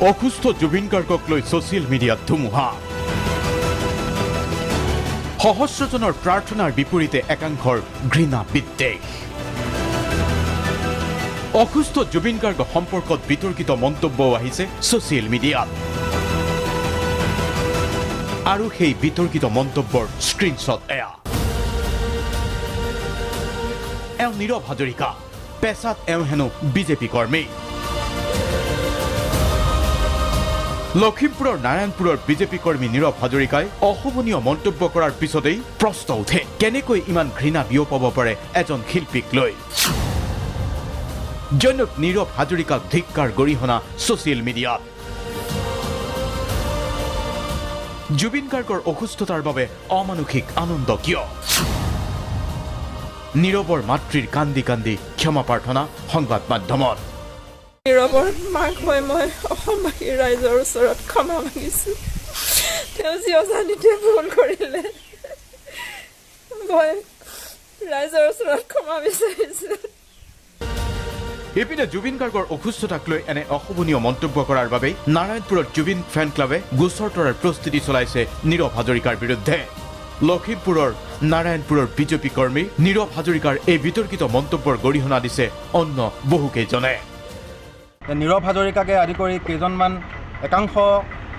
অসুস্থ জুবিন গাৰ্গক লৈ ছ'চিয়েল মিডিয়াত ধুমুহা সহস্ৰজনৰ প্ৰাৰ্থনাৰ বিপৰীতে একাংশৰ ঘৃণা বিদ্বেষ অসুস্থ জুবিন গাৰ্গ সম্পৰ্কত বিতৰ্কিত মন্তব্যও আহিছে ছ'চিয়েল মিডিয়াত আৰু সেই বিতৰ্কিত মন্তব্যৰ স্ক্ৰীনশ্বট এয়া এওঁ নীৰৱ হাজৰিকা পেছাত এওঁ হেনো বিজেপি কৰ্মী লখিমপুৰৰ নাৰায়ণপুৰৰ বিজেপি কৰ্মী নীৰৱ হাজৰিকাই অশোভনীয় মন্তব্য কৰাৰ পিছতেই প্ৰশ্ন উঠে কেনেকৈ ইমান ঘৃণা বিয়পাব পাৰে এজন শিল্পীক লৈ জনক নীৰৱ হাজৰিকাক ধিক্কাৰ গৰিহণা ছ'চিয়েল মিডিয়াত জুবিন গাৰ্গৰ অসুস্থতাৰ বাবে অমানসিক আনন্দ কিয় নীৰৱৰ মাতৃৰ কান্দি কান্দি ক্ষমা প্ৰাৰ্থনা সংবাদ মাধ্যমত নীৰৱৰ মাক মই অসমবাসীৰ ৰাইজৰ ওচৰত ক্ষমা মাগিছোঁ তেওঁ যি অজানিতে ভুল কৰিলে মই ৰাইজৰ ওচৰত ক্ষমা বিচাৰিছোঁ ইপিনে জুবিন গাৰ্গৰ অসুস্থতাক লৈ এনে অশোভনীয় মন্তব্য কৰাৰ বাবে নাৰায়ণপুৰত জুবিন ফেন ক্লাবে গোচৰ তৰাৰ প্ৰস্তুতি চলাইছে নীৰৱ হাজৰিকাৰ বিৰুদ্ধে লখিমপুৰৰ নাৰায়ণপুৰৰ বিজেপি কৰ্মী নীৰৱ হাজৰিকাৰ এই বিতৰ্কিত মন্তব্যৰ গৰিহণা দিছে অন্য বহুকেইজনে নীৰৱ হাজৰিকাকে আদি কৰি কেইজনমান একাংশ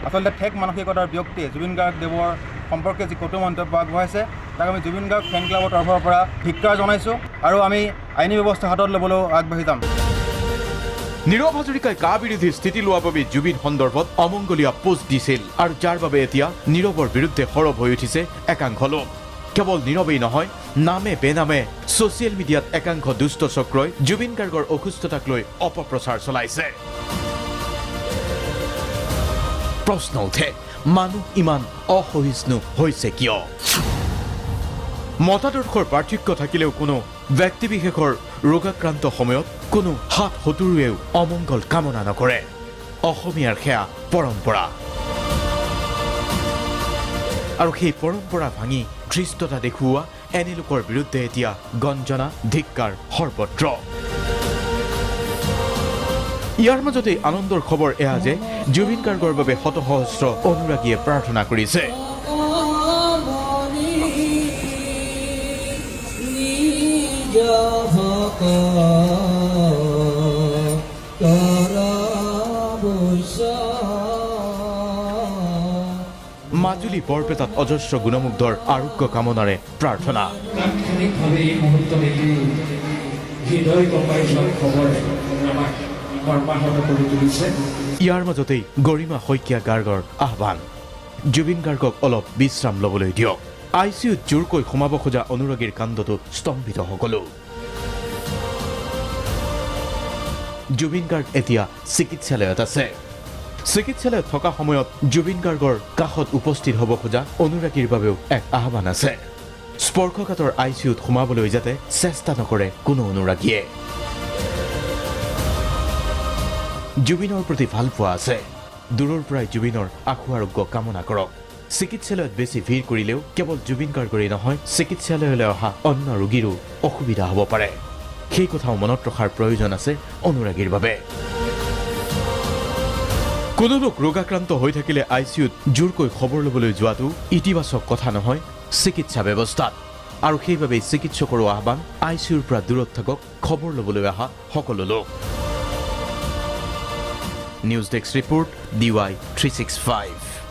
আচলতে ঠেক মানসিকতাৰ ব্যক্তিয়ে জুবিন গাৰ্গদেৱৰ সম্পৰ্কে যি কটু মন্তব্য আগবঢ়াইছে তাক আমি জুবিন গাৰ্গ ফেন ক্লাবৰ তৰফৰ পৰা ধিক্কাৰ জনাইছোঁ আৰু আমি আইনী ব্যৱস্থা হাতত ল'বলৈ আগবাঢ়ি যাম নীৰৱ হাজৰিকাই কা বিৰোধী স্থিতি লোৱাৰ বাবে জুবিন সন্দৰ্ভত অমংগলীয়া পোষ্ট দিছিল আৰু যাৰ বাবে এতিয়া নীৰৱৰ বিৰুদ্ধে সৰব হৈ উঠিছে একাংশ লোক কেৱল নীৰৱেই নহয় নামে বেনামে ছ'চিয়েল মিডিয়াত একাংশ দুষ্ট চক্ৰই জুবিন গাৰ্গৰ অসুস্থতাক লৈ অপপ্ৰচাৰ চলাইছে প্ৰশ্ন উঠে মানুহ ইমান অসহিষ্ণু হৈছে কিয় মতাদৰ্শৰ পাৰ্থক্য থাকিলেও কোনো ব্যক্তিবিশেষৰ ৰোগাক্ৰান্ত সময়ত কোনো হাত হতুৰুৱেও অমংগল কামনা নকৰে অসমীয়াৰ সেয়া পৰম্পৰা আৰু সেই পৰম্পৰা ভাঙি ধৃষ্টতা দেখুওৱা এনে লোকৰ বিৰুদ্ধে এতিয়া গঞ্জনা ধিক্কাৰ সৰ্বত্ৰ ইয়াৰ মাজতে আনন্দৰ খবৰ এয়া যে জুবিন গাৰ্গৰ বাবে শতসহস্ৰ অনুৰাগীয়ে প্ৰাৰ্থনা কৰিছে মাজুলী বৰপেটাত অজস্ৰ গুণমুগ্ধৰ আৰোগ্য কামনাৰে প্ৰাৰ্থনা ইয়াৰ মাজতেই গৰিমা শইকীয়া গাৰ্গৰ আহ্বান জুবিন গাৰ্গক অলপ বিশ্ৰাম ল'বলৈ দিয়ক ICUত জোৰকৈ সোমাব খোজা অনুৰাগীৰ কান্দতো স্তম্ভিত সকলো জুবিন গাৰ্গ এতিয়া চিকিৎসালয়ত আছে চিকিৎসালয়ত থকা সময়ত জুবিন গাৰ্গৰ কাষত উপস্থিত হ'ব খোজা অনুৰাগীৰ বাবেও এক আহ্বান আছে স্পৰ্শকাতৰ ICUত সোমাবলৈ যাতে চেষ্টা নকৰে কোনো অনুৰাগীয়ে জুবিনৰ প্ৰতি ভাল পোৱা আছে দূৰৰ পৰাই জুবিনৰ আশু আৰোগ্য কামনা কৰক চিকিৎসালয়ত বেছি ভিৰ কৰিলেও কেৱল জুবিন গাৰ্গৰেই নহয় চিকিৎসালয়লৈ অহা অন্য ৰোগীৰো অসুবিধা হ'ব পাৰে সেই কথাও মনত ৰখাৰ প্ৰয়োজন আছে অনুৰাগীৰ বাবে কোনো লোক ৰোগাক্ৰান্ত হৈ থাকিলে ICUত জোৰকৈ খবৰ ল'বলৈ যোৱাটো ইতিবাচক কথা নহয় চিকিৎসা ব্যৱস্থাত আৰু সেইবাবেই চিকিৎসকৰ আহ্বান ICUৰ পৰা দূৰত থাকক খবৰ ল'বলৈ অহা সকলো লোক নিউজ ডেস্ক ৰিপৰ্ট DY 365